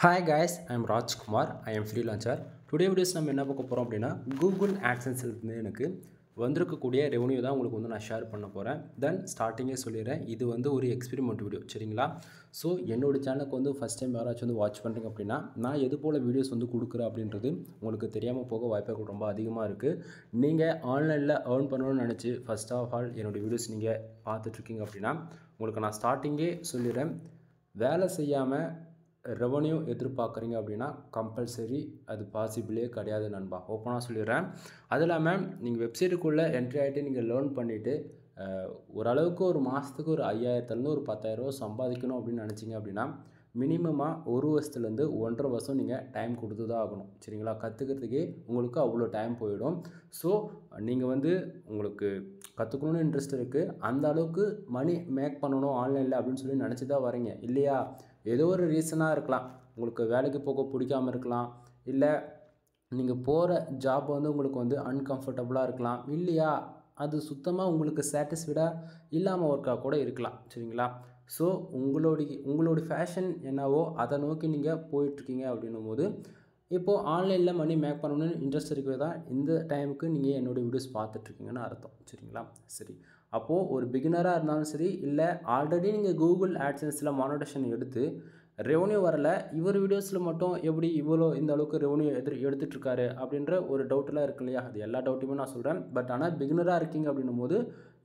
Hi guys, I am Rajkumar. I am freelancer. Today videos நம்ம என்ன பார்க்க போறோம் அப்படினா Google AdSense இருந்து எனக்கு வந்திருக்கக்கூடிய ரெவென்யூ தான் உங்களுக்கு நான் ஷேர் பண்ண போறேன். தென் ஸ்டார்டிங்கே சொல்லிறேன். இது ஒரு எக்ஸ்பெரிமென்ட் வீடியோ சரிங்களா? சோ என்னோட சேனலுக்கு ஃபர்ஸ்ட் டைம் யாராச்சும் வாட்ச் பண்றீங்க அப்படினா நான் எது போல வீடியோஸ் கொடுக்கிறேன் அப்படின்றது உங்களுக்கு தெரியாம போக வாய்ப்புகள் ரொம்ப அதிகமா இருக்கு. நீங்க ஆன்லைன்ல earn பண்ணனும்னு நினைச்சு ஃபர்ஸ்ட் ஆஃப் ஆல் என்னோட வீடியோஸ் நீங்க பார்த்துட்டு இருக்கீங்க அப்படினா உங்களுக்கு நான் ஸ்டார்டிங்கே சொல்லிறேன். வேலை செய்யாம ரெவென்யூ எதிர்பார்க்குறீங்க அப்படின்னா கம்பல்சரி அது பாசிபிளே கிடையாது நண்பா. ஓப்பனாக சொல்லிடுறேன். அது இல்லாமல் நீங்கள் வெப்சைட்டுக்குள்ளே என்ட்ரி ஆகிட்டு நீங்கள் லேர்ன் பண்ணிவிட்டு ஓரளவுக்கு ஒரு மாதத்துக்கு ஒரு 5000லேருந்து ஒரு 10,000 சம்பாதிக்கணும் அப்படின்னு நினச்சிங்க அப்படின்னா மினிமமாக ஒரு வருஷத்துலேருந்து 1.5 வருஷம் நீங்கள் டைம் கொடுத்து தான் ஆகணும் சரிங்களா? கற்றுக்கிறதுக்கே உங்களுக்கு அவ்வளோ டைம் போயிடும். ஸோ நீங்கள் உங்களுக்கு கற்றுக்கணுன்னு இன்ட்ரெஸ்ட் இருக்குது, அந்த அளவுக்கு மணி மேக் பண்ணணும் ஆன்லைனில் அப்படின்னு சொல்லி நினச்சி தான் வரீங்க இல்லையா? ஏதோ ஒரு ரீசனாக இருக்கலாம், உங்களுக்கு வேலைக்கு போக பிடிக்காமல் இருக்கலாம், இல்லை நீங்கள் போகிற ஜாப் உங்களுக்கு அன்கம்ஃபர்டபுளாக இருக்கலாம், இல்லையா அது சுத்தமாக உங்களுக்கு சாட்டிஸ்ஃபைடாக இல்லாமல் ஒர்க்காக கூட இருக்கலாம் சரிங்களா? ஸோ உங்களுடைய ஃபேஷன் என்னவோ அதை நோக்கி நீங்கள் போயிட்டுருக்கீங்க அப்படின்னும் போது இப்போது ஆன்லைனில் மணி மேக் பண்ணணும்னு இன்ட்ரெஸ்ட் இருக்கிறது தான் இந்த டைமுக்கு நீங்கள் என்னோடய வீடியோஸ் பார்த்துட்ருக்கீங்கன்னு அர்த்தம் சரிங்களா? சரி, அப்போது ஒரு பிகினராக இருந்தாலும் சரி, இல்லை ஆல்ரெடி நீங்கள் கூகுள் ஆட்சன்ஸில் மானிட்டேஷன் எடுத்து ரெவென்யூ வரல, இவர் வீடியோஸில் மட்டும் எப்படி இந்த அளவுக்கு ரெவென்யூ எடுத்துகிட்ருக்காரு அப்படின்ற ஒரு டவுட்டெலாம் இருக்கு இல்லையா? அது எல்லா டவுட்டையுமே நான் சொல்கிறேன். பட் ஆனால் பிகினராக இருக்கீங்க அப்படின்னும் போது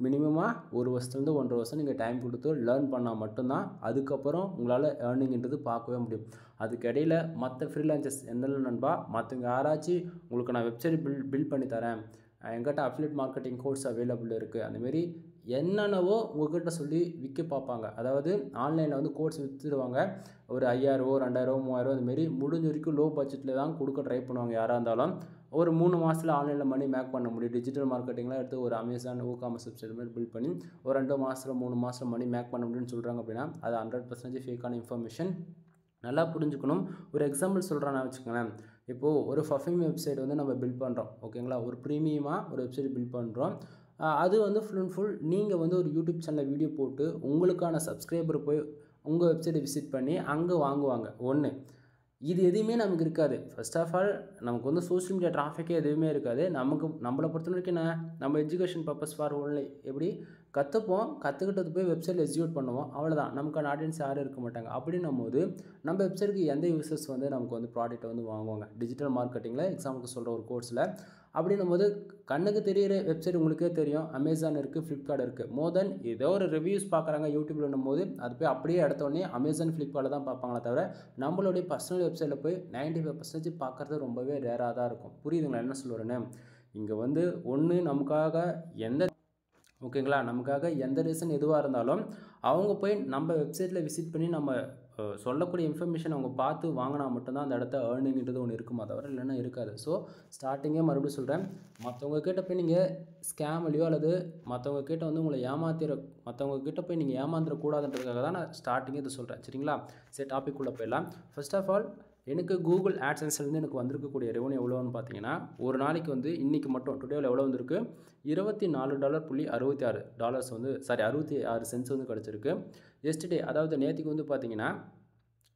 மினிமமாக ஒரு வருஷத்துலேருந்து 1.5 வருஷம் நீங்கள் டைம் கொடுத்து லேர்ன் பண்ணால் மட்டும்தான் அதுக்கப்புறம் உங்களால் ஏர்னிங்கிறது பார்க்கவே முடியும். அதுக்கு இடையில் மற்ற ஃப்ரீலான்சர்ஸ் என்னென்ன நண்பா, மற்றவங்க யாராச்சும் உங்களுக்கு நான் வெப்சைட் பில்ட் பண்ணி தரேன், எங்கிட்ட அஃபிலியேட் மார்க்கெட்டிங் கோர்ஸ் அவைலபிள் இருக்குது, அந்தமாரி என்னென்னவோ உங்கள்கிட்ட சொல்லி விற்க பார்ப்பாங்க. அதாவது ஆன்லைனில் கோர்ஸ் விற்றுடுவாங்க. ஒரு 5000 2000 3000 அதுமாரி முடிஞ்ச வரைக்கும் லோ பட்ஜெட்டில் தான் கொடுக்க ட்ரை பண்ணுவாங்க. யாராக இருந்தாலும் ஒரு 3 மாதத்தில் ஆன்லைனில் மணி மேக் பண்ண முடியும். டிஜிட்டல் மார்க்கெட்டிங்லாம் எடுத்து ஒரு அமேசான் ஊகாமர்ஸ் வெப்சைட் மாதிரி பில்ட் பண்ணி ஒரு 2 மாதத்தில் 3 மாதத்தில் மணி மேக் பண்ண முடியும்னு சொல்கிறாங்க அப்படின்னா அது 100% ஃபேக்கான இன்ஃபர்மேஷன். நல்லா புரிஞ்சுக்கணும். ஒரு எக்ஸாம்பிள் சொல்கிறேன்னு வச்சுக்கோங்களேன். இப்போது ஒரு பர்ஃப்யூம் வெப்சைட் நம்ம பில்ட் பண்ணுறோம் ஓகேங்களா? ஒரு ப்ரீமியமாக ஒரு வெப்சைட் பில்ட் பண்ணுறோம். அது ஃபுல் அண்ட் ஃபுல் நீங்கள் ஒரு யூடியூப் சேனலில் வீடியோ போட்டு உங்களுக்கான சப்ஸ்கிரைபர் போய் உங்கள் வெப்சைட்டை விசிட் பண்ணி அங்கே வாங்குவாங்க. ஒன்று இது எதுவுமே நமக்கு இருக்காது. ஃபர்ஸ்ட் ஆஃப் ஆல் நமக்கு சோஷியல் மீடியா டிராஃபிக்கே எதுவுமே இருக்காது. நம்மளை பொறுத்த வரைக்கும் நம்ம எஜுகேஷன் பர்பஸ் ஃபார் ஒன்லி எப்படி கற்றுப்போம், கற்றுக்கிட்டது போய் வெப்சைட்டில் எக்ஸிக்யூட் பண்ணுவோம், அவ்வளோதான். நமக்கான ஆடியன்ஸ் யாரும் இருக்க மாட்டாங்க. அப்படின்னும் போது நம்ம வெப்சைட்டுக்கு எந்த யூசர்ஸ் நமக்கு ப்ராடக்ட்டை வாங்குவாங்க? டிஜிட்டல் மார்க்கெட்டிங்கில் எக்ஸாம்பிளுக்கு சொல்கிற ஒரு கோர்ஸில் அப்படின்னும் போது கண்ணுக்கு தெரிகிற வெப்சைட் உங்களுக்கே தெரியும். அமேசான் இருக்குது, ஃப்ளிப்கார்ட் இருக்குது. மோர் தென் ஏதோ ஒரு ரிவ்யூஸ் பார்க்குறாங்க யூடியூப்லன்னும் போது அது போய் அப்படியே எடுத்தோடனே அமேசான் ஃப்ளிப்கார்ட்டில் தான் பார்ப்பாங்களே தவிர நம்மளுடைய பர்சனல் வெப்சைட்டில் போய் 95% பார்க்குறது ரொம்பவே ரேராக தான் இருக்கும். புரியுதுங்களா என்ன சொல்லுறேன்னு? இங்கே ஒன்று நமக்காக ஓகேங்களா, நமக்காக எந்த ரீசன் எதுவாக இருந்தாலும் அவங்க போய் நம்ம வெப்சைட்டில் விசிட் பண்ணி நம்ம சொல்லக்கூடிய இன்ஃபர்மேஷன் அவங்க பார்த்து வாங்கினா மட்டும்தான் அந்த இடத்த ஏர்னிங்கிறது ஒன்று இருக்குமா தவிர இல்லைன்னா இருக்காது. ஸோ ஸ்டார்டிங்கே மறுபடியும் சொல்கிறேன், மற்றவங்க கிட்ட போய் நீங்கள் ஸ்கேம்லையோ அல்லது மற்றவங்க கிட்ட உங்களை மற்றவங்க கிட்ட போய் நீங்கள் ஏமாந்துடக்கூடாதுன்றதுக்காக தான் நான் ஸ்டார்டிங்கே இதை சொல்கிறேன் சரிங்களா? சரி, டாபிக் உள்ள போயிடலாம். ஃபர்ஸ்ட் ஆஃப் ஆல் எனக்கு கூகுள் ஆட்சன்ஸ்லேருந்து எனக்கு வந்திருக்கக்கூடிய ரெவென்யூ எவ்வளோன்னு பார்த்தீங்கன்னா ஒரு நாளைக்கு இன்றைக்கி மட்டும் டுடேவில் எவ்வளோ வந்திருக்கு? $24.66 66 சென்ட்ஸ் கிடச்சிருக்கு. எஸ்டர்டே அதாவது நேற்றுக்கு பார்த்தீங்கன்னா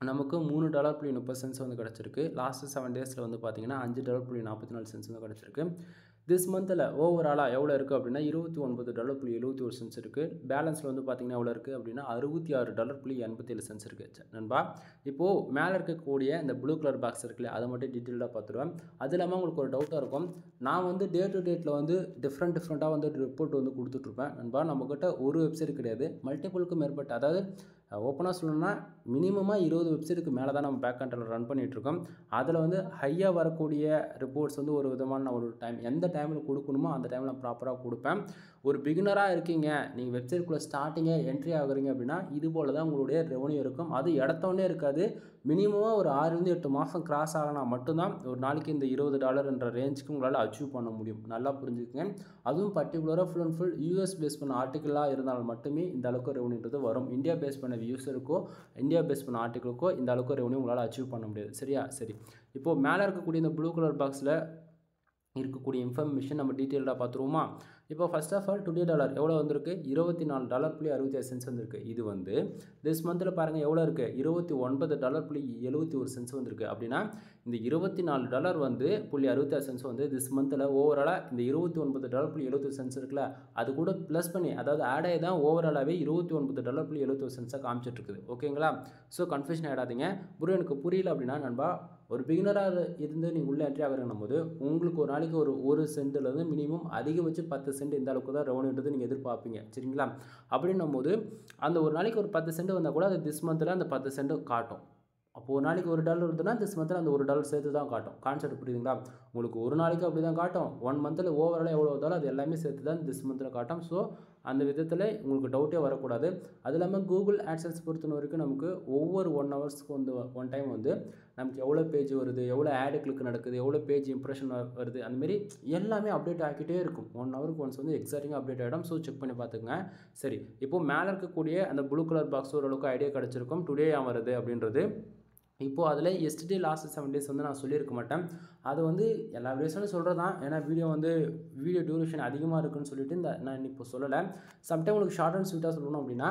நமக்கு $3.30 கிடச்சிருக்கு. லாஸ்ட்டு 7 டேஸில் பார்த்தீங்கன்னா $5.44 கிடச்சிருக்கு. திஸ் மந்தில் ஓவராலாக எவ்வளோ இருக்குது அப்படின்னா $29.71 இருக்குது. பேலன்ஸில் பார்த்தீங்கன்னா எவ்வளோ இருக்குது அப்படின்னா $66.87 இருக்குது நண்பா. இப்போது மேலே இருக்கக்கூடிய இந்த ப்ளூ கலர் பாக்ஸ் இருக்குல்ல, அதை மட்டும் டீட்டெயிலாக பார்த்துருவேன். அது இல்லாமல் உங்களுக்கு ஒரு டவுட்டாக இருக்கும், நான் டே டு டேட்டில் டிஃப்ரெண்ட்டாக ரிப்போர்ட் கொடுத்துட்ருப்பேன் நண்பா. நம்மக்கிட்ட ஒரு வெப்சைட் கிடையாது, மல்டிபிளுக்கு மேற்பட்ட, அதாவது ஓப்பனாக சொல்லணும்னா மினிமமாக 20 வெப்சைட்டுக்கு மேலே தான் நம்ம பேக் கண்ட்ரோலில் ரன் பண்ணிகிட்ருக்கோம். அதில் ஹையாக வரக்கூடிய ரிப்போர்ட்ஸ் ஒரு விதமான ஒரு டைம் எந்த டைமில் கொடுக்கணுமோ அந்த டைமில் நான் ப்ராப்பராக கொடுப்பேன். ஒரு பிகினராக இருக்கீங்க, நீங்கள் வெப்சைட்டுக்குள்ளே ஸ்டார்டிங்கே என்ட்ரி ஆகுறீங்க அப்படின்னா இது போல் தான் உங்களுடைய ரெவென்யூ இருக்கும். அது இடத்தோடனே இருக்காது. மினிமமாக ஒரு 6-8 மாதம் கிராஸ் ஆகலாம் மட்டும்தான் ஒரு நாளைக்கு இந்த $20 ரேஞ்சுக்கு உங்களால் அச்சீவ் பண்ண முடியும். நல்லா புரிஞ்சுக்கங்க. அதுவும் பர்டிகுலராக full and full US base பண்ண ஆர்டிக்கலாக இருந்தால் மட்டுமே இந்த அளவுக்கு ரெவென்யூன்றது வரும். இந்தியா பேஸ் பண்ண யூஸருக்கோ இந்தியா பேஸ் பண்ண ஆர்டிக்கலுக்கோ இந்த அளவுக்கு ரெவென்யூ உங்களால் அச்சீவ் பண்ண முடியாது சரியா? சரி, இப்போது மேலே இருக்கக்கூடிய இந்த ப்ளூ கலர் பாக்ஸில் இருக்கக்கூடிய இன்ஃபர்மேஷன் நம்ம டீட்டெயிலாக பார்த்துருவோமா? இப்போ first of all today dollar எவ்வளோ வந்திருக்கு $24.66 வந்திருக்கு. இது வந்து திஸ் மந்தில் பாருங்கள் எவ்வளோ இருக்குது $29.71 வந்திருக்கு. அப்படின்னா இந்த $24 வந்து .66 வந்து திஸ் மந்தில் ஓவராலாக இந்த $29.71 இருக்குல்ல அது கூட ப்ளஸ் பண்ணி அதாவது ஆட் ஆகி தான் ஓவராலாகவே $29.71 காமிச்சிட்ருக்குது. ஓகேங்களா? So confusion ஆகிடாதீங்க. ப்ரோ எனக்கு புரியல அப்படின்னா நண்பா ஒரு பிகினராக இருந்து நீங்கள் உள்ளே என்ட்ரி ஆகிறனும் போது உங்களுக்கு ஒரு நாளைக்கு ஒரு சென்ட்லேருந்து மினிமம் அதிகபட்சம் 10 சென்ட் இந்த அளவுக்கு தான் ரெவன்யூன்றது நீங்கள் எதிர்பார்ப்பீங்க. சரிங்களா? அப்படின்னும் போது அந்த ஒரு நாளைக்கு ஒரு 10 சென்ட் வந்தால் கூட அது திஸ் மந்தில் அந்த 10 சென்ட் காட்டும். அப்போது ஒரு நாளைக்கு $1 வருதுன்னா திஸ் மந்தில் அந்த $1 சேர்த்து தான் காட்டும். கான்செப்ட் புரியுதுங்களா? உங்களுக்கு ஒரு நாளைக்கு அப்படி தான் காட்டும். 1 மந்தில் ஓவராலாக எவ்வளோ வந்தாலும் அது எல்லாமே சேர்த்து தான் திஸ் மந்தில் காட்டும். ஸோ அந்த விதத்தில் உங்களுக்கு டவுட்டே வரக்கூடாது. அது இல்லாமல் கூகுள் ஆட்சன்ஸ் பொறுத்த வரைக்கும் நமக்கு ஒவ்வொரு 1 ஹவர்ஸ்க்கு வந்து ஒன் டைம் வந்து நமக்கு எவ்வளோ பேஜ் வருது, எவ்வளோ ஆடு கிளிக் நடக்குது, எவ்வளோ பேஜ் இம்ப்ரெஷன் வருது, அந்தமாரி எல்லாமே அப்டேட் ஆகிக்கிட்டே இருக்கும். 1 ஹவருக்கு ஒன்ஸ் வந்து எக்ஸாக்டாக அப்டேட் ஆகிடும். ஸோ செக் பண்ணி பார்த்துக்குங்க. சரி, இப்போது மேலே இருக்கக்கூடிய அந்த ப்ளூ கலர் பாக்ஸ் ஓரளவுக்கு ஐடியா கிடச்சிருக்கும் டுடே ஏன் வருது அப்படின்றது. இப்போது அதில் எஸ்டர்டே லாஸ்ட் 7 days வந்து நான் சொல்லியிருக்க மாட்டேன். அது வந்து எல்லா வீடியோஸும் சொல்கிறது தான். ஏன்னா வீடியோ டியூரேஷன் அதிகமாக இருக்குன்னு சொல்லிட்டு நான் இப்போ சொல்லலை. சம்டைம் உங்களுக்கு ஷார்ட் அண்ட் ஸ்வீட்டாக சொல்லணும் அப்படின்னா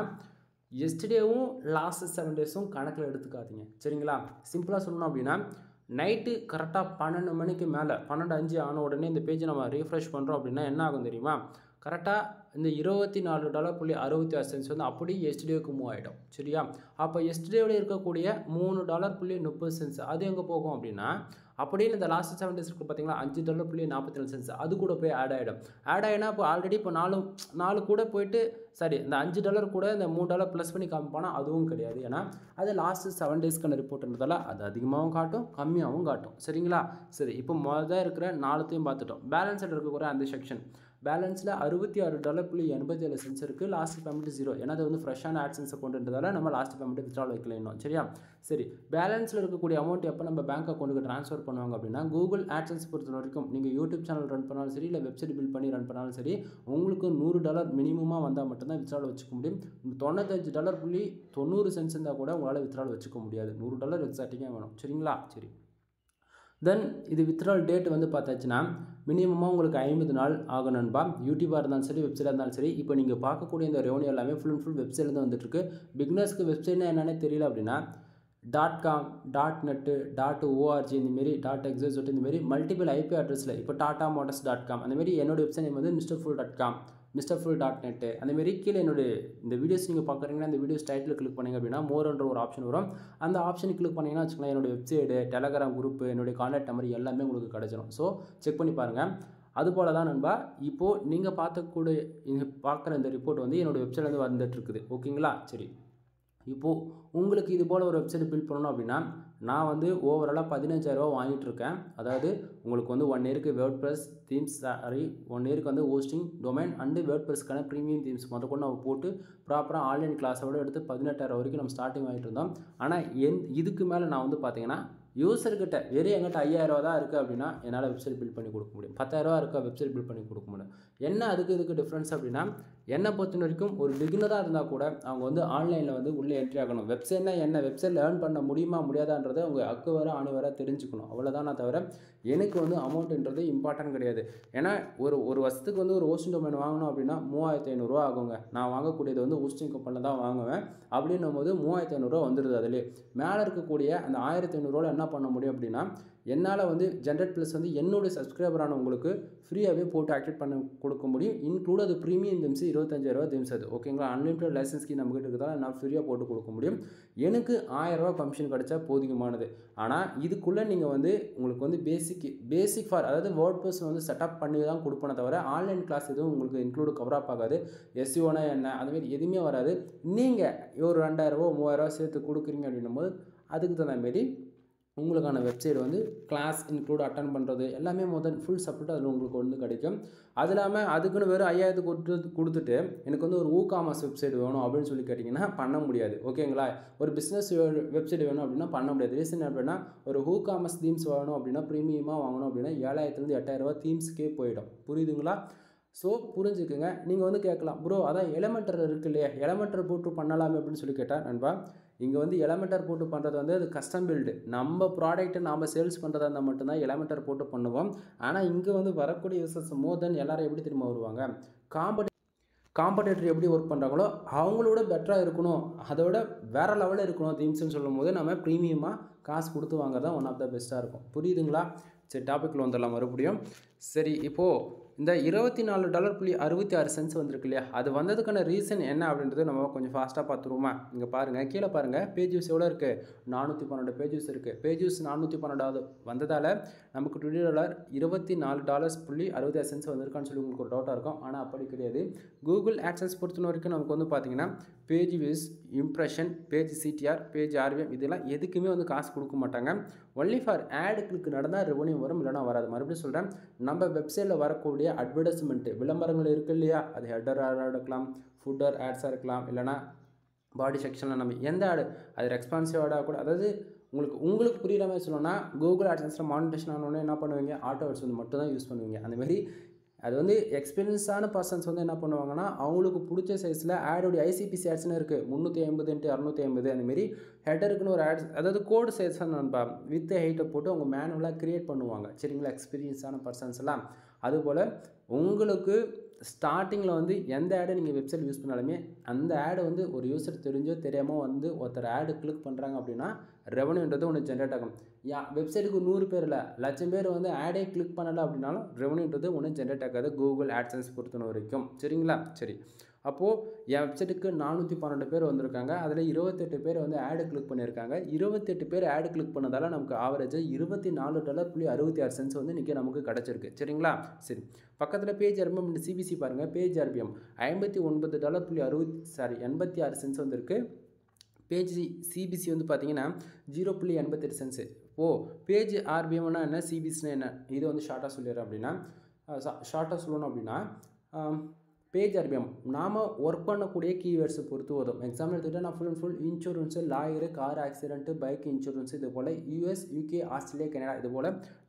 எஸ்டர்டேவும் லாஸ்ட் 7 days கணக்கில் எடுத்துக்காதீங்க. சரிங்களா? சிம்பிளாக சொல்லணும் அப்படின்னா நைட்டு கரெக்டாக 12 மணிக்கு மேலே 12:05 ஆன உடனே இந்த பேஜை நம்ம ரீஃப்ரெஷ் பண்ணுறோம் அப்படின்னா என்ன ஆகும் தெரியுமா? கரெக்டாக இந்த $24.66 வந்து அப்படியே எஸ்டர்டேவுக்கு மூவ் ஆகிடும். சரியா? அப்போ எஸ்டர்டேவில் இருக்கக்கூடிய $3.30 அது எங்கே போகும் அப்படின்னா அப்படியே இந்த லாஸ்ட் 7 days இருக்குது பார்த்தீங்களா $5.47 அது கூட போய் ஆட் ஆகிடும். ஆட் ஆகினா இப்போ ஆல்ரெடி இப்போ 4 கூட போயிட்டு சரி இந்த $5 கூட இந்த $3 ப்ளஸ் பண்ணி காமிப்பானா அதுவும் கிடையாது. ஏன்னா அது லாஸ்ட் 7 daysக்கான ரிப்போர்ட்ன்றதால அது அதிகமாகவும் காட்டும் கம்மியாகவும் காட்டும். சரிங்களா? சரி, இப்போ முதல்ல இருக்கிற 4த்தையும் பார்த்துட்டோம். பேலன்ஸில் இருக்கக்கூடிய அந்த செக்ஷன் பேலன்ஸில் $66.87 இருக்குது. Last payment 0. ஏன்னா அது வந்து ஃப்ரெஷ்ஷான ஆட்சன்ஸை கொண்டுன்றதால நம்ம லாஸ்ட் பேமெண்ட் வித்ட்ரால் வைக்கல இன்னும். சரியா? சரி, பேலன்ஸில் இருக்கக்கூடிய அமௌண்ட் எப்போ நம்ம பேங்க் அக்கௌண்ட்டுக்கு ட்ரான்ஸ்ஃபர் பண்ணுவாங்க அப்படின்னா கூகுள் ஆட்சன்ஸ் பொறுத்த வரைக்கும் நீங்கள் யூடியூப் சேனல் ரன் பண்ணாலும் சரி இல்லை வெப்சைட் பில்ட் பண்ணி ரன் பண்ணாலும் சரி உங்களுக்கு $100 மினிமமாக வந்தால் மட்டும்தான் வித்ட்ரால் வச்சுக்க முடியும். $95.90 இருந்தால் கூட உங்களால் வித்ட்ரால் வச்சுக்க முடியாது. $100 எக்ஸாக்டிங்காக வேணும். சரிங்களா? சரி, தென் இது வித்ட்ரால் டேட் வந்து பார்த்தாச்சுன்னா மினிமமாக உங்களுக்கு 50 நாள் ஆகும் நண்பா. யூடியூபாக இருந்தாலும் சரி வெப்சைட்டாக இருந்தாலும் சரி. இப்போ நீங்கள் பார்க்கக்கூடிய இந்த ரெவன்யூ எல்லாமே ஃபுல் அண்ட் ஃபுல் வெப்சைட்லேருந்து வந்துட்டுருக்கு. பிகினர்ஸ்க்கு வெப்சைட்னா என்னென்னே தெரியல அப்படின்னா .com, .net, .org இந்தமாரி .xyz இந்தமாரி மல்டிபிள் ஐபி அட்ரஸில் இப்போ tatamotors.com அந்தமாரி என்னோடய வெப்சைட் நேம் வந்து mrfull.com, mrfull.net அந்தமாரி கீழே என்னுடைய இந்த வீடியோஸ் நீங்கள் பார்க்குறீங்கன்னா இந்த வீடியோஸ் டைட்டில் கிளிக் பண்ணிங்க அப்படின்னா மோர்ன்ற ஒரு ஆப்ஷன் வரும். அந்த ஆப்ஷன் கிளிக் பண்ணிங்கன்னா வச்சுக்கலாம் என்னோடய வெப்சைட்டு, டெலகிராம் குரூப்பு, என்னுடைய கான்டாக்ட் நம்பர் எல்லாமே உங்களுக்கு கிடச்சிடும். ஸோ செக் பண்ணி பாருங்கள். அதுபோல் தான் நண்பா இப்போது நீங்கள் பார்க்குற இந்த ரிப்போர்ட் வந்து என்னோடய வெப்சைட்லேருந்து வந்துட்டுருக்குது. ஓகேங்களா? சரி, இப்போது உங்களுக்கு இது போல் ஒரு வெப்சைட் பில்ட் பண்ணணும் அப்படின்னா நான் வந்து ஓவராலாக $15,000 வாங்கிட்டுருக்கேன். அதாவது உங்களுக்கு வந்து 1 இயருக்கு வேர்ட்பிரஸ் தீம்ஸ் 1 இயருக்கு வந்து ஹோஸ்டிங் டொமைன் அண்டு வேர்ட்பிரஸ்க்கான ப்ரீமியம் தீம்ஸ் கொண்டு நம்ம போட்டு ப்ராப்பராக ஆன்லைன் கிளாஸோட எடுத்து 18,000 வரைக்கும் நம்ம ஸ்டார்டிங் வாங்கிட்டு இருந்தோம். ஆனால் இதுக்கு மேலே நான் வந்து பார்த்தீங்கன்னா யூசர்கிட்ட வெறும் எங்கிட்ட $5,000 தான் இருக்குது அப்படின்னா என்னால் வெப்சைட் பில்ட் பண்ணி கொடுக்க முடியும். $10,000 இருக்கா வெப்சைட் பில்ட் பண்ணி கொடுக்க முடியும். என்ன இதுக்கு டிஃப்ரென்ஸ் அப்படின்னா என்னை பொறுத்த வரைக்கும் ஒரு பிகினராக இருந்தால் கூட அவங்க வந்து ஆன்லைனில் வந்து உள்ளே என்ட்ரி ஆகணும். வெப்சைட்னா என்ன, வெப்சைட்டில் ஏர்ன் பண்ண முடியுமா முடியாதான்றதை அவங்க அக்கு வர ஆணி வர தெரிஞ்சுக்கணும். அவ்வளோதான். நான் தவிர எனக்கு வந்து அமௌண்ட்டுன்றது இம்பார்ட்டன்ட் கிடையாது. ஏன்னா ஒரு வருஷத்துக்கு வந்து ஒரு ஹோஸ்டிங் டொமைன் வாங்கணும் அப்படின்னா $3,500 ஆகுங்க. நான் வாங்கக்கூடியது வந்து ஹோஸ்டிங் கம்பெனியில் தான் வாங்குவேன். அப்படின்னும் போது $3,500 வந்துடுது. அதிலே மேலே இருக்கக்கூடிய அந்த $1,500 என்ன பண்ண முடியும் அப்படின்னா என்னால் வந்து ஜென்ரேட் ப்ளஸ் வந்து என்னுடைய சப்ஸ்கிரைபரான உங்களுக்கு ஃப்ரீயாகவே போட்டு ஆக்டிவேட் பண்ண கொடுக்க முடியும். இன்க்ளூட் அது ப்ரீமியம் தீம்ஸ் $25,000 தீம்ஸ் அது. ஓகேங்களா? அன்லிமிட்டட் லைசன்ஸ் கீ நம்மகிட்ட இருக்கிறதால நான் ஃப்ரீயாக போட்டு கொடுக்க முடியும். எனக்கு $1,000 கமிஷன் கிடச்சா போதுமானது. ஆனால் இதுக்குள்ளே நீங்கள் வந்து உங்களுக்கு வந்து பேசிக் ஃபார் அதாவது வேர்ட்பிரஸ் வந்து செட்டப் பண்ணி தான் கொடுப்பேனே தவிர ஆன்லைன் கிளாஸ் எதுவும் உங்களுக்கு இன்க்ளூட் கவராப் ஆகாது. எஸ்இஓனா என்ன அதுமாரி எதுவுமே வராது. நீங்கள் ஒரு $2,000 $3,000 சேர்த்து கொடுக்குறீங்க அப்படின்னும் போது அதுக்கு தகுந்த மாரி உங்களுக்கான வெப்சைட் வந்து கிளாஸ் இன்க்ளூட் அட்டன் பண்ணுறது எல்லாமே ஃபுல் சப்போர்ட் அதில் உங்களுக்கு வந்து கிடைக்கும். அது இல்லாமல் அதுக்குன்னு வெறும் 5,000 கொடுத்துட்டு எனக்கு வந்து ஒரு WooCommerce வெப்சைட் வேணும் அப்படின்னு சொல்லி கேட்டிங்கன்னா பண்ண முடியாது. ஓகேங்களா? ஒரு பிஸ்னஸ் வெப்சைட் வேணும் அப்படின்னா பண்ண முடியாது. ரீசன் அப்படின்னா ஒரு WooCommerce தீம்ஸ் வேணும் அப்படின்னா ப்ரீமியமாக வாங்கணும் அப்படின்னா $7,000 $8,000 தீம்ஸ்க்கே போயிடும். புரியுதுங்களா? ஸோ புரிஞ்சுக்குங்க. நீங்கள் வந்து கேட்கலாம் ப்ரோ அதான் எலமெண்டர் இருக்கு இல்லையா, எலமெண்டர் போட்டு பண்ணலாமே அப்படின்னு சொல்லி கேட்டால் நண்பா இங்கே வந்து எலமெண்டர் போட்டு பண்ணுறது வந்து அது கஸ்டம் பில்டு. நம்ம ப்ராடக்ட்டை நாம் சேல்ஸ் பண்ணுறதா இருந்தால் மட்டும்தான் எலமெண்டர் போட்டு பண்ணுவோம். ஆனால் இங்கே வந்து வரக்கூடிய யூசர்ஸ் மோர் தென் எல்லாரும் எப்படி திரும்ப வருவாங்க, காம்படேட்டர் எப்படி ஒர்க் பண்ணுறாங்களோ அவங்களோட பெட்டராக இருக்கணும், அதோட வேறு லெவலில் இருக்கணும் தீம்ஸ்ன்னு சொல்லும்போது நம்ம ப்ரீமியமாக காசு கொடுத்து வாங்குறது தான் ஒன் ஆஃப் த பெஸ்ட்டாக இருக்கும். புரியுதுங்களா? சரி, டாப்பிக்கில் வந்துடலாம் மறுபடியும். சரி, இப்போது இந்த $24.66 வந்திருக்கு இல்லையா, அது வந்ததுக்கான ரீசன் என்ன அப்படின்றது நம்ம கொஞ்சம் ஃபாஸ்ட்டாக பார்த்துருவோமா? இங்கே பாருங்கள், கீழே பாருங்கள், பேஜ் யூஸ் எவ்வளோ இருக்குது, 412 பேஜ் யூஸ் இருக்குது. பேஜ் யூஸ் 412 வந்ததால் நமக்கு $24.66 வந்திருக்கான்னு சொல்லி உங்களுக்கு ஒரு டவுட்டாக இருக்கும். ஆனால் அப்படி கிடையாது. கூகுள் ஆட்சன்ஸ் பொறுத்த வரைக்கும் நமக்கு வந்து பார்த்திங்கன்னா page views, impression, page CTR, page ORVM இதெல்லாம் எதுக்குமே வந்து காசு கொடுக்க மாட்டாங்க. ஒன்லி ஃபார் ஆட் கிளிக் நடந்தால் ரெவன்யூ வரும், இல்லைனா வராது. மறுபடியும் சொல்கிறேன், நம்ம வெப்சைட்டில் வரக்கூடிய அட்வர்டைஸ்மெண்ட்டு விளம்பரங்கள் இருக்குது இல்லையா, அது ஹெட்டர் ஆடாக இருக்கலாம், ஃபுட்டர் ஆட்ஸாக இருக்கலாம், இல்லைனா பாடி செக்ஷனில் நம்ம எந்த ஆடு, அது ரெஸ்பான்சிவ் ஆடாக கூட, அதாவது உங்களுக்கு புரிகிற மாதிரி சொல்லணும்னா கூகுள் ஆட்சன்ஸில் மானிட்டேஷன் ஆனோடனே என்ன பண்ணுவீங்க, ஆட்டோ ஆட்ஸ் வந்து மட்டும் தான் யூஸ் பண்ணுவீங்க. அந்தமாரி அது வந்து எக்ஸ்பீரியன்ஸான பர்சன்ஸ் வந்து என்ன பண்ணுவாங்கன்னா அவங்களுக்கு பிடிச்ச சைஸில் ஆடோடைய ஐசிபிசி ஆட்ஸ்னு இருக்குது, 350x650 அந்தமாரி ஹெட்டருக்குன்னு ஒரு ஆட்ஸ், அதாவது கோடு சைஸ் நண்பா வித் ஹைட்டை போட்டு அவங்க மேனுவலாக க்ரியேட் பண்ணுவாங்க. சரிங்களா? எக்ஸ்பீரியன்ஸான பர்சன்ஸ் எல்லாம். அதுபோல் உங்களுக்கு ஸ்டார்டிங்கில் வந்து எந்த ஆடை நீங்கள் வெப்சைட் யூஸ் பண்ணாலுமே அந்த ஆடை வந்து ஒரு யூசர் தெரிஞ்சோ தெரியாமல் வந்து ஒருத்தர் ஆடு கிளிக் பண்ணுறாங்க அப்படின்னா ரெவன்யூன்றது ஒன்று ஜென்ரேட் ஆகும். வெப்சைட்டுக்கு 100 பேர் இல்லை, 1,00,000 பேர் வந்து ஆடே கிளிக் பண்ணலை அப்படின்னாலும் ரெவன்யூன்றது ஒன்றும் ஜென்ரேட் ஆகாது கூகுள் ஆட்சன்ஸ் பொறுத்த வரைக்கும். சரிங்களா? சரி, அப்போது என் வெப்சைட்டுக்கு 412 பேர் வந்திருக்காங்க, அதில் 28 பேர் வந்து ஆடு கிளிக் பண்ணியிருக்காங்க. 28 பேர் ஆடு கிளிக் பண்ணதால் நமக்கு ஆவரேஜாக $24.66 வந்து இன்றைக்கி நமக்கு கிடச்சிருக்கு. சரிங்களா? சரி, பக்கத்தில் பேஜ் ஆர்பிஎம் சிபிசி பாருங்கள். பேஜ் ஆர்பிஎம் $59.86 வந்திருக்கு. பேஜ் சிபிசி வந்து பார்த்தீங்கன்னா 0.88 பேஜ் ஆர்பிஎம்னா என்ன, சிபிசினா என்ன, இது வந்து ஷார்ட்டாக சொல்லிடுறேன். அப்படின்னா ஷார்ட்டாக சொல்லணும் அப்படின்னா பேஜ் ஆர்பிஎம் நாம் ஒர்க் பண்ணக்கூடிய கீவேர்ட்ஸை பொறுத்து வரும். எக்ஸாம்பிள் எடுத்துக்கிட்டால் நான் full and full insurance, lawyer, car accident, bike insurance, இது போல் யூஎஸ், யூகே, ஆஸ்திரேலியா, கனடா, இது போல்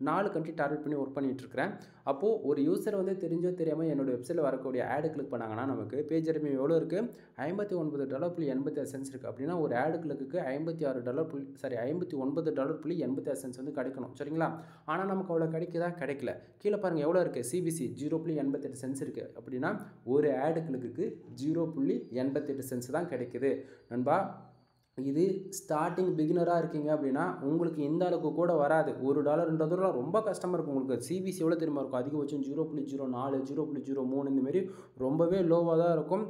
4 கண்ட்ரி டார்கெட் பண்ணி ஒர்க் பண்ணிகிட்ருக்கிறேன். அப்போது ஒரு யூசர் வந்து தெரிஞ்சோ தெரியாமல் என்னோடய வெப்சைட்டில் வரக்கூடிய ஆடு கிளிக் பண்ணாங்கன்னா நமக்கு பேஜ் ஆர்பிஎம் எவ்வளோ இருக்குது, $59.86 இருக்குது. அப்படின்னா ஒரு ஆடு கிளிக்கு $59.86 வந்து கிடைக்கணும். சரிங்களா? ஆனால் நமக்கு அவ்வளோ கிடைக்குதா, கிடைக்கல. கீழே பாருங்கள் எவ்வளோ இருக்குது, சிபிசி 0.88 இருக்குது. அப்படின்னா ஒரு ஆடு கிளிக்கு 0.88 தான் கிடைக்குது நண்பா. இது ஸ்டார்டிங் பிகினராக இருக்கீங்க அப்படின்னா உங்களுக்கு இந்த அளவுக்கு கூட வராது. $1 ரொம்ப கஷ்டமாக இருக்கும். உங்களுக்கு சிபிசி எவ்வளோ தெரியுமா இருக்கும், அதிகபட்சம் 0.04, 0.03 இந்தமாரி ரொம்பவே லோவாக தான் இருக்கும்.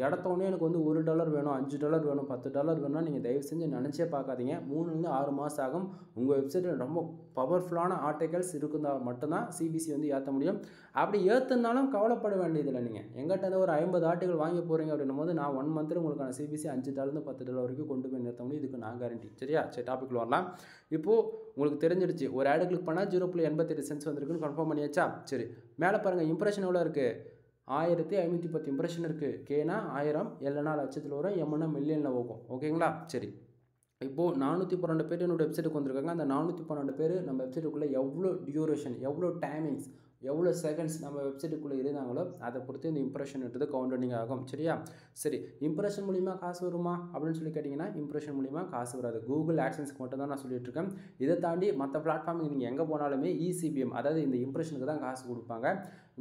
இடத்தோடனே எனக்கு வந்து $1 வேணும், $5 வேணும், $10 வேணும்னா நீங்கள் தயவு செஞ்சு நினச்சே பார்க்காதீங்க. 3-6 மாதம் ஆகும். உங்கள் வெப்சைட்டில் ரொம்ப பவர்ஃபுல்லான ஆர்டிகல்ஸ் இருந்தால் மட்டும்தான் சிபிசி வந்து ஏற்ற முடியும். அப்படி ஏற்றுனாலும் கவலைப்பட வேண்டியதில்லை. நீங்கள் எங்கிட்ட ஒரு 50 ஆர்டிகல் வாங்கி போகிறீங்க அப்படின்னும் போது நான் 1 மந்த்தில் உங்களுக்கான சிபிசி $5 $10 வரைக்கும் கொண்டு போய் நிறுத்த முடியும். இதுக்கு நான் கேரண்டி. சரியா? சரி, டாப்பிக்கில் வரலாம். இப்போது உங்களுக்கு தெரிஞ்சிடுச்சு, ஒரு ஆடு கிளிக் பண்ணால் 0.88 வந்திருக்குன்னு கன்ஃபார்ம் பண்ணியாச்சா? சரி, மேலே பாருங்கள், இம்ப்ரெஷன் எவ்வளோ இருக்குது, 1510 இம்ப்ரெஷன் இருக்குது. கேனா 1000, எல்னா லட்சத்தில் வரும், எம்னா மில்லியனில் போகும். ஓகேங்களா? சரி, இப்போது 412 பேர் என்னோடய வெப்சைட்டுக்கு வந்திருக்காங்க. அந்த 412 பேர் நம்ம வெப்சைட்டுக்குள்ளே எவ்வளோ டியூரேஷன், எவ்வளோ டைமிங்ஸ், எவ்வளோ செகண்ட்ஸ் நம்ம வெப்சைட்டுக்குள்ளே இருந்தாங்களோ அதை பொறுத்து இந்த இம்ப்ரெஷன்ன்றது கவுண்டனிங் ஆகும். சரியா? சரி, இம்ப்ரெஷன் மூலிமா காசு வருமா அப்படின்னு சொல்லி கேட்டிங்கன்னா இம்ப்ரெஷன் மூலிமா காசு வராது. கூகுள் ஆட்சன்ஸ்க்கு மட்டும் தான் நான் சொல்லிட்டு இருக்கேன். இதை தாண்டி மற்ற பிளாட்ஃபார்முக்கு நீங்கள் எங்கே போனாலுமே இசிபிஎம், அதாவது இந்த இம்ப்ரெஷனுக்கு தான் காசு கொடுப்பாங்க.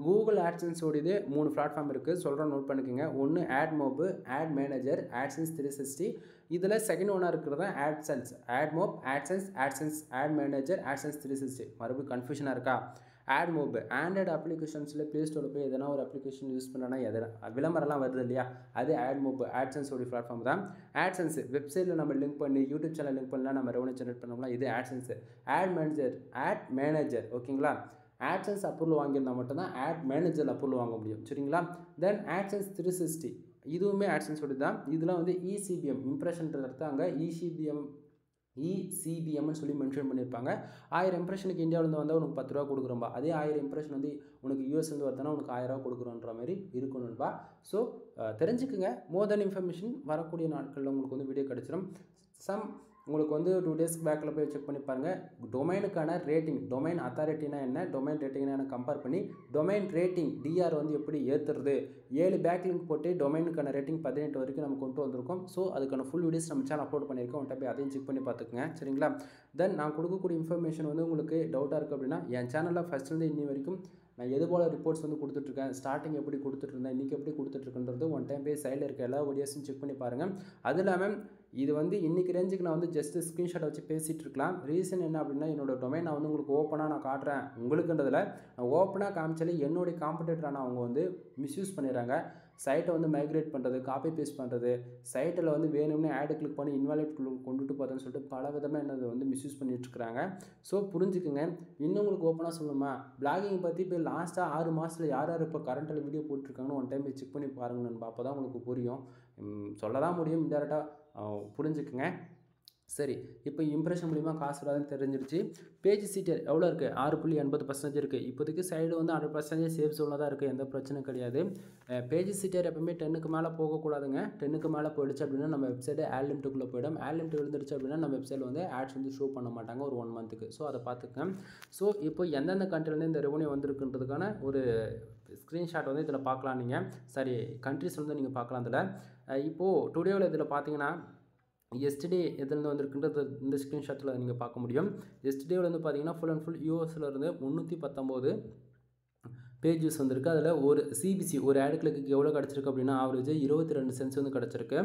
கூகுள் ஆட்சன்ஸோடது 3 பிளாட்ஃபார்ம் இருக்குது, சொல்கிறேன், நோட் பண்ணிக்கோங்க. ஒன்று AdMob, ஆட் மேனேஜர், AdSense 360. இதில் செகண்ட் ஒன்னாக இருக்கிறது தான் AdSense. AdMob, AdSense, ad manager, AdSense 360. மறுபடியும் கன்ஃபியூஷனாக இருக்கா? AdMob ஆண்ட்ராய்டு அப்ளிகேஷன்ஸில் ப்ளே ஸ்டோரில் போய் எதனா ஒரு அப்ளிகேஷன் யூஸ் பண்ணனா எதனா விளம்பரம்லாம் வருது இல்லையா, அது AdMob ஆட்சன்ஸோடைய பிளாட்ஃபார்ம் தான். AdSense வெப்சைட்டில் நம்ம லிங்க் பண்ணி யூடியூப் சேனல் லிங்க் பண்ணலாம், நம்ம ரெவன்யூ ஜெனரேட் பண்ணோம்னா இது AdSense. ஆட் மேனேஜர் ஓகேங்களா, AdSense அப்ரூவல் வாங்கியிருந்தால் மட்டும்தான் ஆட் மேனேஜர் அப்ரூவல் வாங்க முடியும். சரிங்களா? தென் AdSense 360 இதுவுமே AdSense தான். இதெல்லாம் வந்து இசிபிஎம் இம்ப்ரெஷன் எடுத்தாங்க, இசிபிஎம்னு சொல்லி மென்ஷன் பண்ணியிருப்பாங்க. 1000 இம்ப்ரெஷனுக்கு இந்தியாவிலேருந்து வந்தால் உனக்கு $10 கொடுக்குறோம்பா, அதே 1000 இம்ப்ரெஷன் வந்து உனக்கு யூஎஸ்லேருந்து வருதுன்னா உனக்கு $1000 கொடுக்குறோன்ற மாதிரி இருக்கணும்பா. ஸோ தெரிஞ்சுக்குங்க. மோர் தென் இன்ஃபர்மேஷன் வரக்கூடிய நாட்களில் உங்களுக்கு வந்து வீடியோ கிடச்சிடும். உங்களுக்கு வந்து 2 டேஸ்க்கு பேக்கில் போய் செக் பண்ணி பாருங்கள். டொமைனுக்கான ரேட்டிங், டொமைன் அத்தாரிட்டினா என்ன, டொமைன் ரேட்டிங்னா என்ன கம்பேர் பண்ணி டொமைன் ரேட்டிங் டிஆர் வந்து எப்படி ஏற்றுறது, 7 பேக்லிங்க் போட்டு டொமைனுக்கான ரேட்டிங் 18 வரைக்கும் நம்ம கொண்டு வந்திருக்கோம். ஸோ அதுக்கான ஃபுல் வீடியோஸ் நம்ம சேனல் அப்லோட் பண்ணியிருக்கோம். உங்கள்கிட்ட போய் அதையும் செக் பண்ணி பார்த்துக்குங்க. சரிங்களா? தென் நான் கொடுக்கக்கூடிய இன்ஃபர்மேஷன் வந்து உங்களுக்கு டவுட்டாக இருக்குது அப்படின்னா என் சேனலில் ஃபஸ்ட்லேருந்து இன்னி வரைக்கும் நான் எது போல் ரிப்போர்ட்ஸ் வந்து கொடுத்துட்ருக்கேன், ஸ்டார்டிங் எப்படி கொடுத்துட்ருந்தேன், இன்றைக்கி எப்படி கொடுத்துட்ருக்குன்றது ஒன் டைம் போய் சைடில் இருக்க எல்லா வீடியோஸும் செக் பண்ணி பாருங்கள். அது இல்லாமல் இது வந்து இன்றைக்கி ரேஞ்சுக்கு நான் வந்து ஜஸ்ட்டு ஸ்க்ரீன்ஷாட் வச்சு பேசிகிட்டு இருக்கலாம். ரீசன் என்ன அப்படின்னா என்னோடய டொமைன் நான் வந்து உங்களுக்கு ஓப்பனாக நான் காட்டுறேன். உங்களுக்குன்றதில் நான் ஓப்பனாக காமிச்சாலே என்னுடைய காம்படிட்டரான அவங்க வந்து மிஸ்யூஸ் பண்ணிடுறாங்க. சைட்டை வந்து மைக்ரேட் பண்ணுறது, காப்பி பேஸ்ட் பண்ணுறது, சைட்டில் வந்து வேணும்னே ஆடு கிளிக் பண்ணி இன்வாலிட் கொண்டுட்டு போகிறதுன்னு சொல்லிட்டு பல விதமாக என்னது வந்து மிஸ்யூஸ் பண்ணிகிட்ருக்குறாங்க. ஸோ புரிஞ்சுக்குங்க. இன்னும் உங்களுக்கு ஓப்பனாக சொல்லணுமா, பிளாகிங் பற்றி இப்போ லாஸ்ட்டாக 6 மாதத்தில் யார் யார் இப்போ கரண்ட்டில் வீடியோ போட்டிருக்காங்கன்னு ஒன் டைம் போய் செக் பண்ணி பாருங்கள் நண்பா. அப்போ தான் உங்களுக்கு புரியும். சொல்ல தான் முடியும், இன்டெரக்டாக புரிஞ்சுக்குங்க. சரி, இப்போ இம்ப்ரெஷன் மூலிமா காசு வராதுன்னு தெரிஞ்சிருச்சு. பேஜ் சீட்டர் எவ்வளோ இருக்குது, 6.80% இருக்குது. இப்போதைக்கு சைடு வந்து 100% சேஃப் ஜோனில் தான் இருக்குது, எந்த பிரச்சனையும் கிடையாது. பேஜ் சீட்டர் எப்பவுமே 10க்கு மேலே போகக்கூடாதுங்க. 10க்கு மேலே போயிடுச்சு அப்படின்னா நம்ம வெப்சைட்டு ஆட் லிமிட்டுக்குள்ளே போய்டும். ஆட் லிமிட் விழுந்துருச்சு அப்படின்னா நம்ம வெப்சைட்டில் வந்து ஆட்ஸ் வந்து ஷோ பண்ண மாட்டாங்க ஒரு 1 மந்த்துக்கு. ஸோ அதை பார்த்துக்கங்க. ஸோ இப்போ எந்தெந்த கண்ட்ரிலேருந்து இந்த ரெவன்யூ வந்திருக்குன்றதுக்கான ஒரு ஸ்க்ரீன்ஷாட் வந்து இதில் பார்க்கலாம். நீங்கள் சரி கண்ட்ரிஸ் வந்து நீங்கள் பார்க்கலாம். இதில் இப்போது டுடேவில் இதில் பார்த்தீங்கன்னா எஸ்டே எதுலேருந்து வந்திருக்குன்றது இந்த ஸ்க்ரீன்ஷாட்டில் நீங்கள் பார்க்க முடியும். எஸ்டேவில் வந்து பார்த்தீங்கன்னா ஃபுல் அண்ட் ஃபுல் யூஎஸில் இருந்து 319 பேஜஸ் வந்திருக்கு. அதில் ஒரு சிபிசி ஒரு ஆட் கிளிக்கு எவ்வளோ கிடச்சிருக்கு அப்படின்னா ஆவரேஜாக 22 சென்ட்ஸ் வந்து கிடச்சிருக்கு.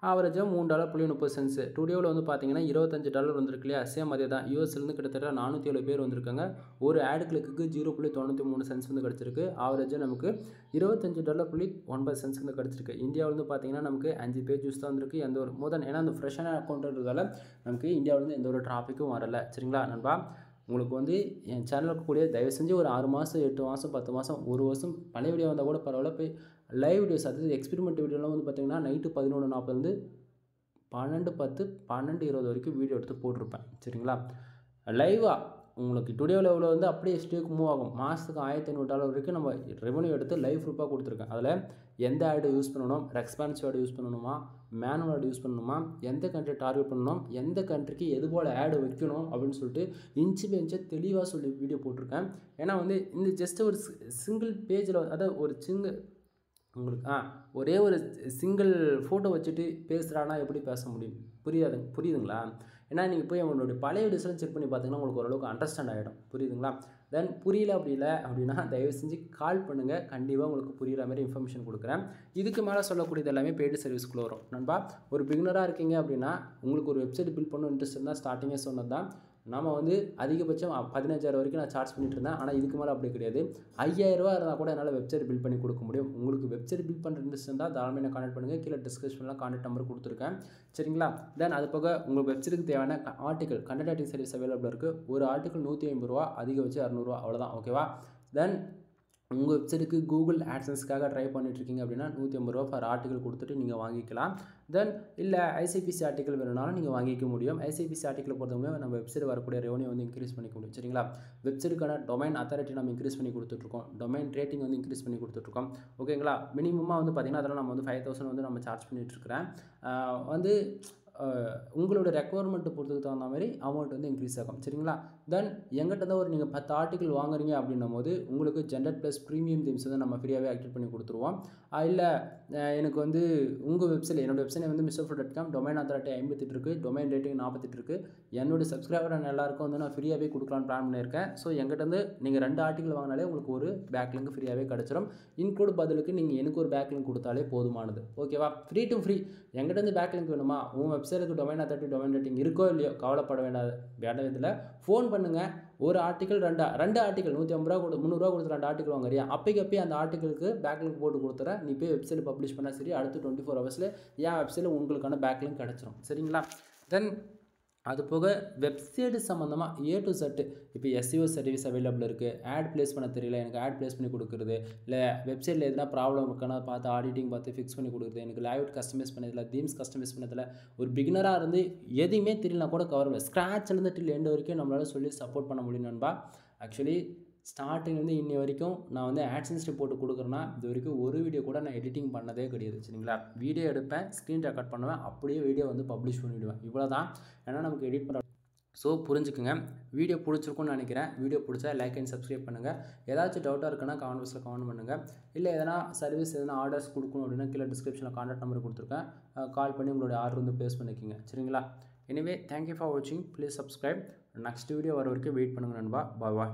ஆவரேஜாக $3.30. டுடேவில் வந்து பார்த்தீங்கன்னா $25 வந்திருக்கு இல்லையா, சேம் அதே தான். யூஎஸ்லேருந்து கிட்டத்தட்ட 407 பேர் வந்திருக்காங்க. ஒரு ஆட் கிளிக்கு 0.93 சென்ட்ஸ் வந்து கிடச்சிருக்கு. ஆவரேஜாக நமக்கு $25.9 வந்து கிடச்சிருக்கு. இந்தியாவில் வந்து பார்த்தீங்கன்னா நமக்கு 5 பேஜஸ் தான் வந்திருக்கு. எந்த ஒரு ஏன்னா அந்த ஃப்ரெஷ்ஷான அக்கௌண்ட்ன்றதால நமக்கு இந்தியாவிலேருந்து எந்த ஒரு டிராஃபிக்கும் வரலை. சரிங்களா நண்பா? உங்களுக்கு வந்து என் சேனலுக்கு கூடிய தயவு செஞ்சு ஒரு 6 மாதம் 8 மாதம் 10 மாதம் 1 வருஷம் பழைய வீடியோ வந்தால் கூட பரவாயில்ல, போய் லைவ் வீடியோஸ் அதாவது எக்ஸ்பெரிமெண்ட் வீடியோலாம் வந்து பார்த்திங்கன்னா நைட்டு 11:40 12:10 12:20 வரைக்கும் வீடியோ எடுத்து போட்டிருப்பேன். சரிங்களா? லைவாக உங்களுக்கு டுடேவில் எவ்வளோ வந்து அப்படியே ஸ்டேக்கு மூவ் ஆகும். மாதத்துக்கு $1500 வரைக்கும் நம்ம ரெவன்யூ எடுத்து லைவ் ப்ரூஃபாக கொடுத்துருக்கேன். அதில் எந்த ஆடு யூஸ் பண்ணணும், ரெஸ்பான்சிவ் ஆடு யூஸ் பண்ணணுமா, மேனுவல் ஆடு யூஸ் பண்ணணுமா, எந்த கண்ட்ரி டார்கெட் பண்ணணும், எந்த கண்ட்ரிக்கு எது போல் ஆடு வைக்கணும் அப்படின்னு சொல்லிட்டு இன்ச்சு பை இன்ச்சு தெளிவாக சொல்லி வீடியோ போட்டிருக்கேன். ஏன்னா வந்து இந்த ஜஸ்ட் ஒரு சிங்கிள் பேஜில் அதாவது ஒரு உங்களுக்கு ஒரே ஒரு சிங்கிள் ஃபோட்டோ வச்சுட்டு பேசுகிறானா எப்படி பேச முடியும்? புரியுதுங்களா? ஏன்னா நீங்கள் போய் அவங்களுடைய பழைய வீடியோஸ்லாம் செக் பண்ணி பார்த்தீங்கன்னா உங்களுக்கு ஓரளவுக்கு அண்டர்ஸ்டாண்ட் ஆகிடும். புரியுதுங்களா? தென் புரியல அப்படின்னா தயவு செஞ்சு கால் பண்ணுங்கள். கண்டிப்பாக உங்களுக்கு புரிகிற மாதிரி இன்ஃபர்மேஷன் கொடுக்குறேன். இதுக்கு மேலே சொல்லக்கூடியது எல்லாமே பெய்டு சர்வீஸ்க்குள்ளே வரும். நண்பா, ஒரு பிகினராக இருக்கீங்க அப்படின்னா உங்களுக்கு ஒரு வெப்சைட் பில்ட் பண்ணணும் இன்ட்ரெஸ்ட் இருந்தால் ஸ்டார்டிங்கே சொன்னது தான். நம்ம வந்து அதிகபட்சம் 15,000 வரைக்கும் நான் சார்ஜ் பண்ணிட்டு இருந்தேன். ஆனால் இதுக்கு மேலே அப்படி கிடையாது. 5,000 இருந்தால் கூட என்னால் வெப்சைட் பில்ட் பண்ணி கொடுக்க முடியும். உங்களுக்கு வெப்சைட் பில்ட் பண்ணுற இன்ட்ரெஸ்ட் இருந்தால் தாராளமாக என்ன கான்டெக்ட் பண்ணுங்கள். கீழே டிஸ்கிரிப்ஷனில் கான்டெக்ட் நம்பர் கொடுத்துருக்கேன். சரிங்களா? தென் அது போக உங்கள் வெப்சைட்டுக்கு தேவையான article content writing service available இருக்குது. ஒரு ஆர்டிக்கல் $150, அதிகபட்சம் $200, அவ்வளோதான். ஓகேவா? தென் உங்கள் வெப்சைட்டுக்கு கூகுள் ஆட்சன்ஸ்க்காக ட்ரை பண்ணிட்டுருக்கீங்க அப்படின்னா $150 ஃபார் ஆர்டிக்கல் கொடுத்துட்டு நீங்கள் வாங்கிக்கலாம். தென் இல்லை ஐசிபிசி ஆர்டிக்கல் வேணும்னாலும் நீங்கள் வாங்கிக்க முடியும். ஐசிபிசி ஆர்டிக்கலை பொறுத்தவரை நம்ம வெப்சைட் வரக்கூடிய ரெவன்யூ வந்து இன்க்ரீஸ் பண்ணிக்க முடியும். சரிங்களா? வெப்சைட்டுக்கான டொமைன் அத்தாரிட்டி நம்ம இன்க்ரீஸ் பண்ணி கொடுத்துட்ருக்கோம். டொமைன் ரேட்டிங் வந்து இன்க்ரீஸ் பண்ணி கொடுத்துட்ருக்கோம். ஓகேங்களா? மினிமமாக வந்து பார்த்திங்கன்னா அதெல்லாம் நம்ம வந்து 5,000 வந்து நம்ம சார்ஜ் பண்ணிகிட்ருக்கிறேன். வந்து உங்களோட ரெக்குவயர்மெண்ட்டு பொறுத்துக்கு தகுந்த மாதிரி அமௌண்ட் வந்து இன்க்ரீஸ் ஆகும். சரிங்களா? தென் எங்கிட்ட தான் ஒரு நீங்கள் 10 ஆர்டிக்கல் வாங்குறீங்க அப்படின்னும் போது உங்களுக்கு ஜென்ரேட் ப்ளஸ் ப்ரீமியம் தீம்ஸ் வந்து நம்ம ஃப்ரீயாகவே ஆக்டிவேட் பண்ணி கொடுத்துருவோம். இல்லை எனக்கு வந்து உங்கள் வெப்சைட் என்னோடய வெப்சைட் வந்து mrfruit.com, டொமைன் அத்தாரிட்டி 58 இருக்குது, டொமைன் ரேட்டிங் 48 இருக்குது. என்னோடய சப்ஸ்கிரைபர் எல்லாருக்கும் வந்து நான் ஃப்ரீயாகவே கொடுக்கலான்னு பிளான் பண்ணியிருக்கேன். ஸோ எங்கிட்ட வந்து நீங்கள் 2 ஆர்டிக்கல் வாங்கினாலே உங்களுக்கு ஒரு பேக்லிங்க் ஃப்ரீயாகவே கிடச்சிடும். இன்க்ளூட் பதிலுக்கு நீங்கள் எனக்கு ஒரு பேக்லிங்க் கொடுத்தாலே போதுமானது. ஓகேவா? Free to free. எங்கிட்ட வந்து பேக்லிங்க் வேணுமா, உங்கள் வெப்சைட்டுக்கு டொமைன் அத்தாரிட்டி டொமைன் ரேட்டிங் இருக்கோ இல்லையோ கவலைப்பட வேண்டாம். இதில் ஃபோன் பண்ணுங்கள். ஒரு ஆர்டிக்கல் 2 ஆர்டிக்கல் $150 $300 கொடுத்து 2 ஆர்டிக்கல் வாங்குறியா, அப்போக்கப்பே அந்த ஆர்டிக்கலுக்கு பேக்லிங்க் போட்டு கொடுத்துறேன். நீ போய் வெப்சைட் பப்ளிஷ் பண்ணால் சரி, அடுத்து 24 ஹவர்ஸில் என் வெப்சைட்டில் உங்களுக்கான பேக்லிங்க் கிடச்சிரும். சரிங்களா? தென் அது போக வெப்சைட் சம்மந்தமாக A to Z இப்போ SEO சர்வீஸ் அவைலபிள் இருக்குது. ஆட் ப்ளேஸ் பண்ண தெரியல, எனக்கு ஆட் ப்ளேஸ் பண்ணி கொடுக்குறது, இல்லை வெப்சைட்டில் எதுனா ப்ராப்ளம் இருக்குன்னா பார்த்து ஆடிட்டிங் பார்த்து ஃபிக்ஸ் பண்ணி கொடுக்குறது, எனக்கு லேஅவுட் கஸ்டமைஸ் பண்ணதில்லை, தீம்ஸ் கஸ்டமைஸ் பண்ணதில்லை, ஒரு பிகினராக இருந்து எதுவுமே தெரியலனா கூட கவர் ஸ்க்ராட்ச்லேருந்து டில் எண்ட் வரைக்கும் நம்மளால் சொல்லி சப்போர்ட் பண்ண முடியும் நண்பா. ஆக்சுவலி ஸ்டார்டிங்லேருந்து இன்னி வரைக்கும் நான் வந்து ஆட்சன்ஸ் ரிப்போர்ட் கொடுக்குறேன்னா இது வரைக்கும் ஒரு வீடியோ கூட நான் எடிட்டிங் பண்ணதே கிடையாது. சரிங்களா, வீடியோ எடுப்பேன், ஸ்க்ரீன் ரெக்கார்ட் பண்ணுவேன், அப்படியே வீடியோ வந்து பப்ளிஷ் பண்ணிவிடுவேன். இவ்வளோ தான். ஏன்னா நமக்கு எடிட் பண்ணுற ஸோ புரிஞ்சுக்குங்க. வீடியோ பிடிச்சிருக்குன்னு நினைக்கிறேன். வீடியோ பிடிச்சா லைக் அண்ட் சப்ஸ்கிரைப் பண்ணுங்கள். ஏதாச்சும் டவுட்டாக இருக்குன்னா கமெண்ட் பாக்ஸில் கமெண்ட் பண்ணுங்கள். இல்லை எதனா சர்வீஸ் எதனா ஆர்டர்ஸ் கொடுக்கணும் அப்படின்னா கீழே டிஸ்கிரிப்ஷனில் கான்டாக்ட் நம்பர் கொடுத்துருக்கேன். கால் பண்ணி உங்களுடைய ஆர்டர் வந்து ப்ளேஸ் பண்ணிக்கோங்க. சரிங்களா, எனிவே தேங்க்யூ ஃபார் வாட்சிங். Please subscribe. நெக்ஸ்ட் வீடியோ வர வரைக்கும் வெயிட் பண்ணுங்கள் நண்பா. பாய் பாய்.